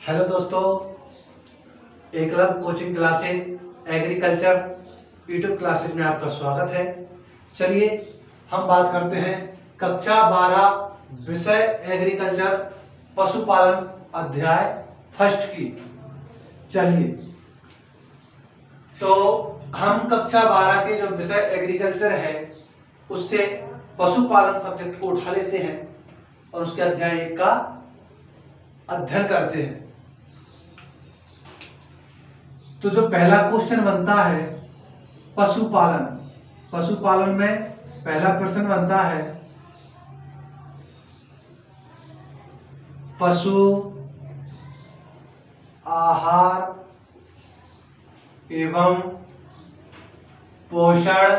Hello दोस्तों, Eklavya coaching classes agriculture YouTube classes में आपका स्वागत है। चलिए हम बात करते हैं कक्षा 12 विषय एग्रीकल्चर पशुपालन अध्याय फर्स्ट की। चलिए तो हम कक्षा 12 के जो विषय एग्रीकल्चर है उससे पशुपालन सब्जेक्ट को उठा लेते हैं और उसके अध्याय 1 का अध्ययन करते हैं। तो जो पहला क्वेश्चन बनता है पशुपालन, पशुपालन में पहला प्रश्न बनता है पशु आहार एवं पोषण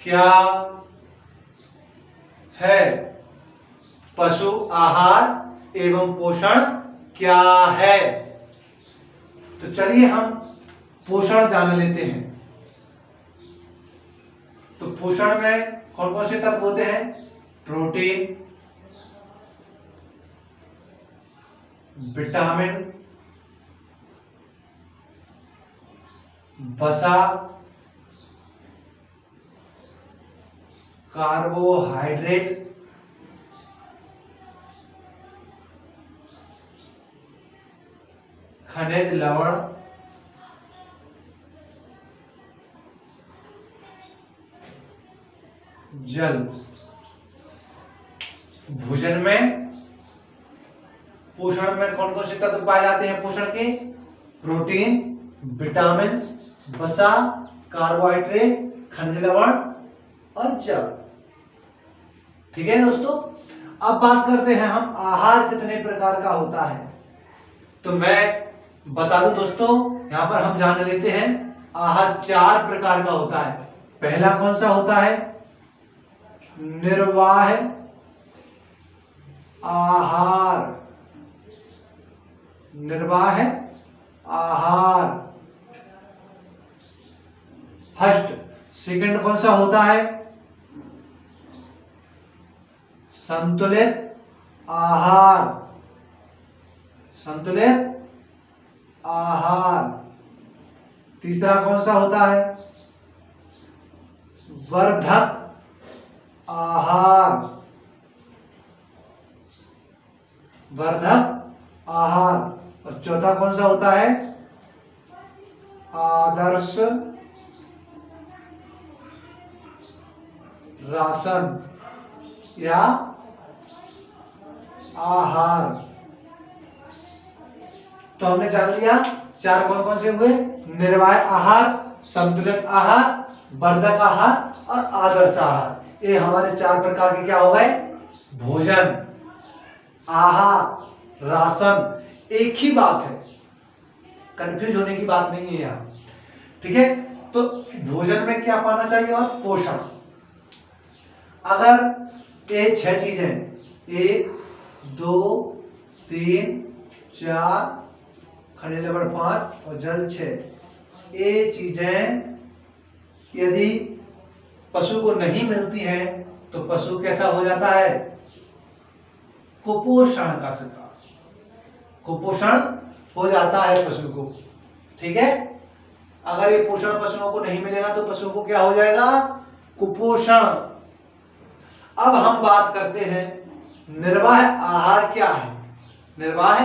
क्या है। पशु आहार एवं पोषण क्या है। तो चलिए हम पोषण जान लेते हैं। तो पोषण में कौन कौन से तत्व होते हैं? प्रोटीन, विटामिन, वसा, कार्बोहाइड्रेट, खनिज लवण, जल। भोजन में पोषण में कौन कौन से तत्व पाए जाते हैं? पोषण के प्रोटीन, विटामिन, वसा, कार्बोहाइड्रेट, खनिज लवण और जल। ठीक है दोस्तों, अब बात करते हैं हम आहार कितने प्रकार का होता है। तो मैं बता दूं दोस्तों, यहां पर हम जान लेते हैं आहार 4 प्रकार का होता है। पहला कौन सा होता है? निर्वाह आहार। निर्वाह आहार फर्स्ट। सेकंड कौन सा होता है? संतुलित आहार। संतुलित आहार। तीसरा कौन सा होता है? वर्धक आहार। वर्धक आहार। और चौथा कौन सा होता है? आदर्श राशन या आहार। तो हमने जान लिया 4 कौन कौन से हुए? निर्वाह आहार, संतुलित आहार, वर्धक आहार और आदर्श आहार। ये हमारे 4 प्रकार के क्या हो गए? भोजन, आहार, राशन। एक ही बात है, कंफ्यूज होने की बात नहीं है यहाँ। ठीक है, तो भोजन में क्या पाना चाहिए और पोषण। अगर ये 6 चीजें 1 2 3 4 खनिज लवण 5 और जल 6, ये चीजें यदि पशु को नहीं मिलती हैं तो पशु कैसा हो जाता है? कुपोषण का शिकार। कुपोषण हो जाता है पशु को। ठीक है, अगर ये पोषण पशुओं को नहीं मिलेगा तो पशुओं को क्या हो जाएगा? कुपोषण। अब हम बात करते हैं निर्वाह आहार क्या है। निर्वाह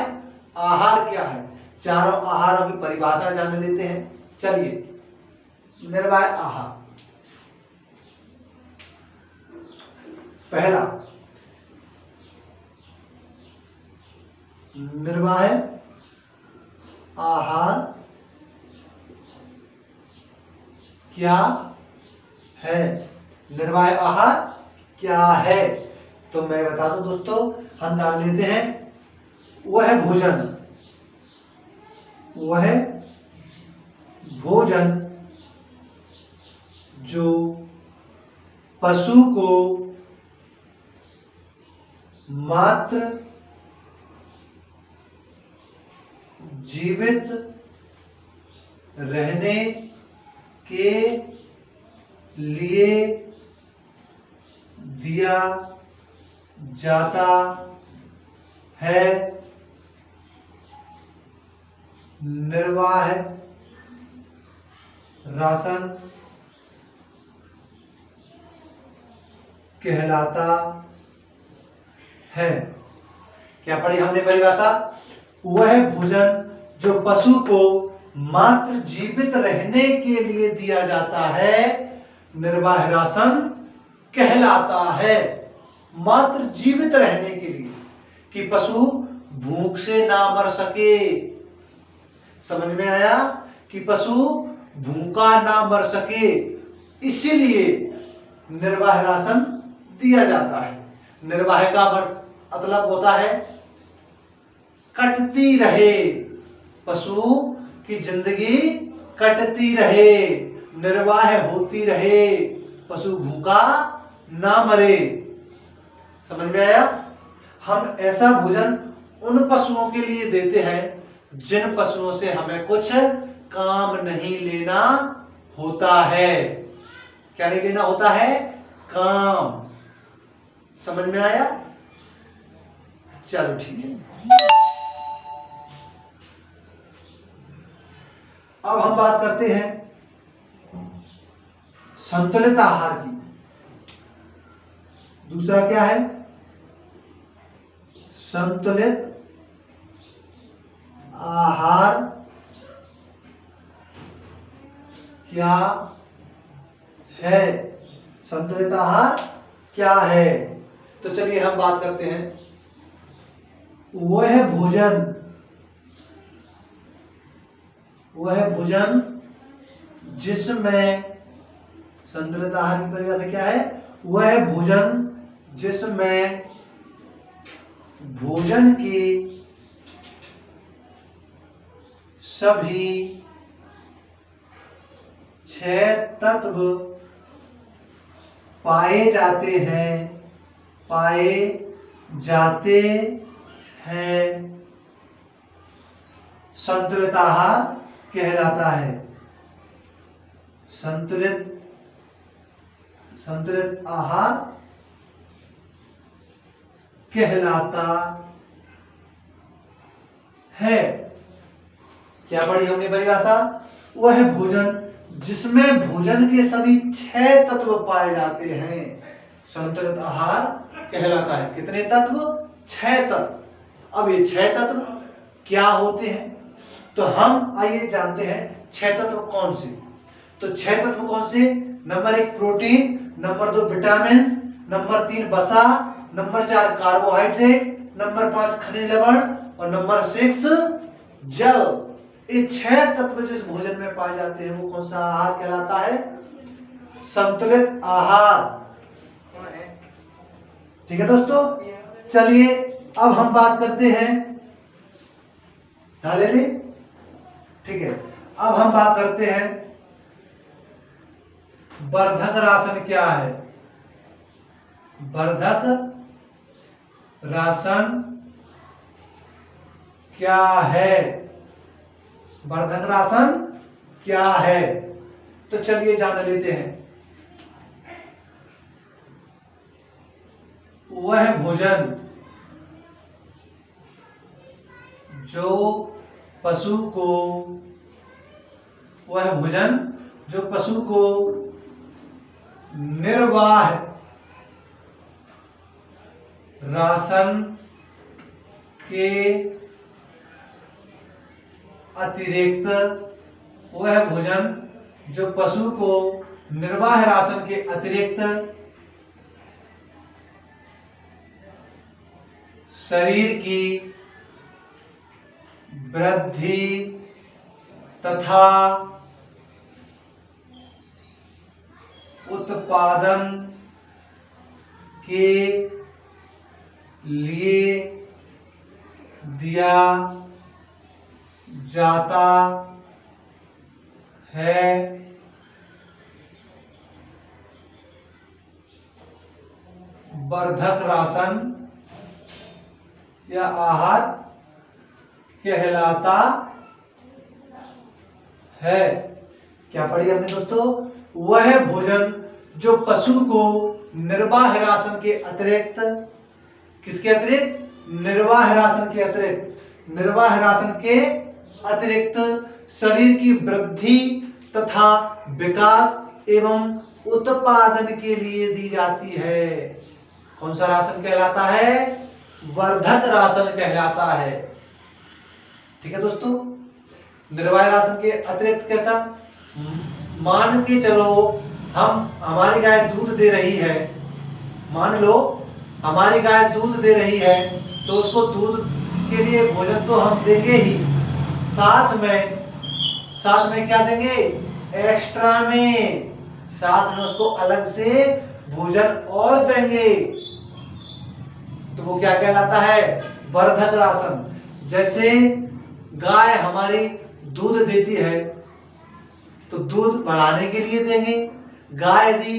आहार क्या है? चारों आहारों की परिभाषा जान लेते हैं। चलिए, निर्वाह आहार। पहला, निर्वाह आहार क्या है? निर्वाह आहार क्या है? तो मैं बता दूं दोस्तों, हम जान लेते हैं वह भोजन। वह भोजन जो पशु को मात्र जीवित रहने के लिए दिया जाता है निर्वाह राशन कहलाता है। क्या पढ़ी हमने परिभाषा? वह भोजन जो पशु को मात्र जीवित रहने के लिए दिया जाता है निर्वाह राशन कहलाता है। मात्र जीवित रहने के लिए, कि पशु भूख से ना मर सके। समझ में आया? कि पशु भूखा ना मर सके, इसीलिए निर्वाह राशन दिया जाता है। निर्वाह का मतलब होता है कटती रहे, पशु की जिंदगी कटती रहे, निर्वाह होती रहे, पशु भूखा ना मरे। समझ में आया? हम ऐसा भोजन उन पशुओं के लिए देते हैं जिन पशुओं से हमें कुछ काम नहीं लेना होता है। क्या नहीं लेना होता है? काम। समझ में आया? चलो ठीक है। अब हम बात करते हैं संतुलित आहार की। दूसरा क्या है? संतुलित आहार क्या है? संतुलित आहार क्या है? तो चलिए हम बात करते हैं। वह भोजन जिसमें, संतुलित आहार की परिभाषा क्या है? वह भोजन जिसमें भोजन के सभी 6 तत्व पाए जाते हैं, संतुलित आहार कहलाता है। संतुलित आहार कहलाता है। क्या पढ़ी हमने परिभाषा? वह भोजन जिसमें भोजन के सभी 6 तत्व पाए जाते हैं, संतुलित आहार कहलाता है। कितने तत्व? 6 तत्व। अब ये 6 तत्व क्या होते हैं? तो हम आइए जानते हैं 6 तत्व कौन से। तो 6 तत्व कौन से? Number 1 protein, number 2 vitamin, number 3 वसा, नंबर 4 कार्बोहाइड्रेट, नंबर 5 खनिज लवण और नंबर 6 जल। ये 6 तत्व जिस भोजन में पाए जाते हैं वो कौन सा आहार कहलाता है? संतुलित आहार। ठीक है दोस्तों, चलिए अब हम बात करते हैं। हाँ ले ली? ठीक है, अब हम बात करते हैं वर्धक राशन क्या है। वर्धक राशन क्या है? वर्धक राशन क्या है? तो चलिए जान लेते हैं। वह भोजन जो पशु को निर्वाह राशन के अतिरिक्त, वह भोजन जो पशु को निर्वाह राशन के अतिरिक्त शरीर की वृद्धि तथा उत्पादन के लिए दिया जाता है, वर्धक राशन या आहार कहलाता है। क्या पढ़ी हमने दोस्तों? वह भोजन जो पशु को निर्वाह राशन के अतिरिक्त, किसके अतिरिक्त? निर्वाह राशन के अतिरिक्त, निर्वाह राशन के अतिरिक्त शरीर की वृद्धि तथा विकास एवं उत्पादन के लिए दी जाती है। कौन सा राशन कहलाता है? वर्धक राशन कहलाता है। ठीक है दोस्तों। निर्वाह राशन के अतिरिक्त कैसा? मान के चलो हमारी गाय दूध दे रही है, मान लो हमारी गाय दूध दे रही है, तो उसको दूध के लिए भोजन तो हम देंगे ही, साथ में क्या देंगे? एक्स्ट्रा में, साथ में उसको अलग से भोजन और देंगे। तो वो क्या कहलाता है? वर्धक राशन। जैसे गाय हमारी दूध देती है तो दूध बढ़ाने के लिए देंगे। गाय यदि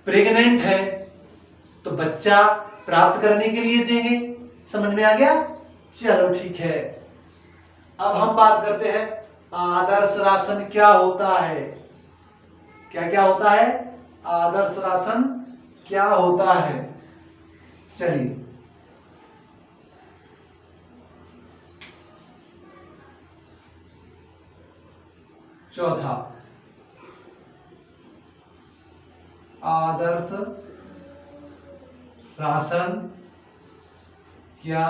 प्रेग्नेंट है तो बच्चा प्राप्त करने के लिए देंगे। समझ में आ गया? चलो ठीक है। अब हम बात करते हैं आदर्श राशन क्या होता है। क्या क्या होता है? आदर्श राशन क्या होता है? चलिए, चौथा, आदर्श राशन क्या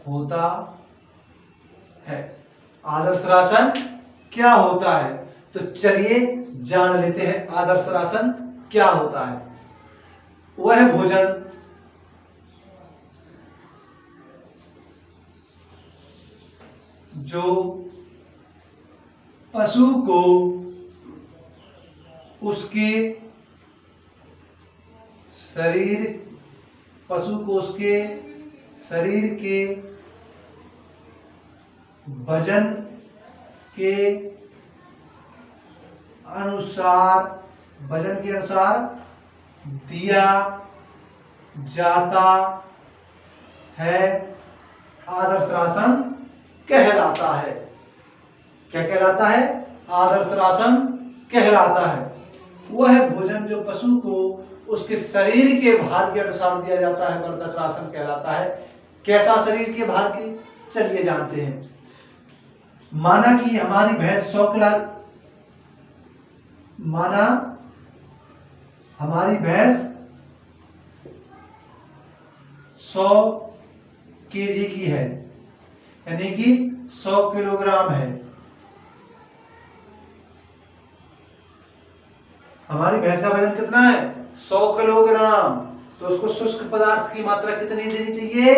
होता है? आदर्श राशन क्या होता है? तो चलिए जान लेते हैं आदर्श राशन क्या होता है। वह भोजन जो पशु को उसके शरीर के वजन के अनुसार दिया जाता है, आदर्श राशन कहलाता है। क्या कहलाता है? आदर्श राशन कहलाता है। वह भोजन जो पशु को उसके शरीर के भार के अनुसार दिया जाता है, वर्धक राशन कहलाता है। कैसा शरीर के भार के? चलिए जानते हैं। माना कि हमारी भैंस 100 किलो, माना हमारी भैंस 100 केजी की है, यानी कि 100 किलोग्राम है। हमारी भैंस का वजन कितना है? 100 किलोग्राम। तो उसको शुष्क पदार्थ की मात्रा कितनी देनी चाहिए?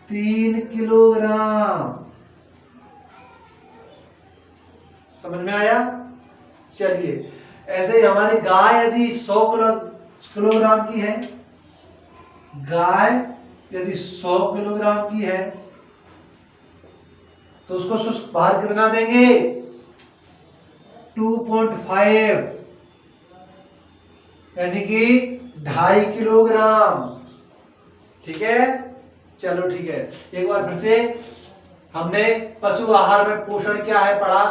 3 किलोग्राम। समझ में आया? चलिए, ऐसे ही हमारी गाय यदि 100 किलोग्राम की है, गाय यदि 100 किलोग्राम की है तो उसको शुष्क भार कितना देंगे? 2.5, यानी कि 2.5 किलोग्राम। ठीक है? चलो ठीक है। एक बार फिर से हमने पशु आहार में पोषण क्या है पढ़ा।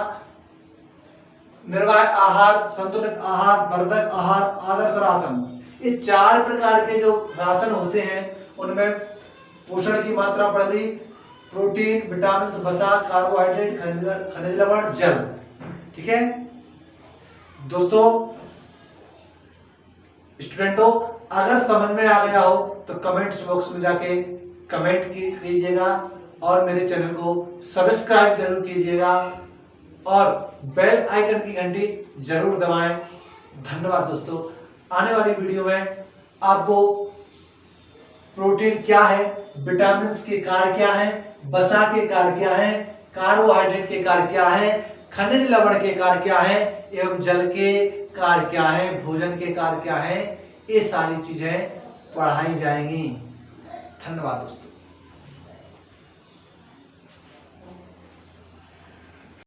निर्वाह आहार, संतुलित आहार, वर्धक आहार, आदर्श राशन। ये 4 प्रकार के जो राशन होते हैं उनमें पोषण की मात्रा पढ़ ली। प्रोटीन, विटामिन, वसा, कार्बोहाइड्रेट, खनिज लवण, जल। ठीक है दोस्तों, स्टूडेंटों, अगर समझ में आ गया हो तो कमेंट्स बॉक्स में जाके कमेंट कीजिएगा और मेरे चैनल को सब्सक्राइब जरूर कीजिएगा और बेल आइकन की घंटी जरूर दबाएं। धन्यवाद दोस्तों। आने वाली वीडियो में आपको प्रोटीन क्या है, विटामिन के कार्य क्या है, वसा के कार्य क्या है, कार्बोहाइड्रेट के कार्य क्या है, खनिज लवण के कार्य क्या है एवं जल के कार्य क्या है, भोजन के कार्य क्या है, ये सारी चीजें पढ़ाई जाएंगी। धन्यवाद दोस्तों।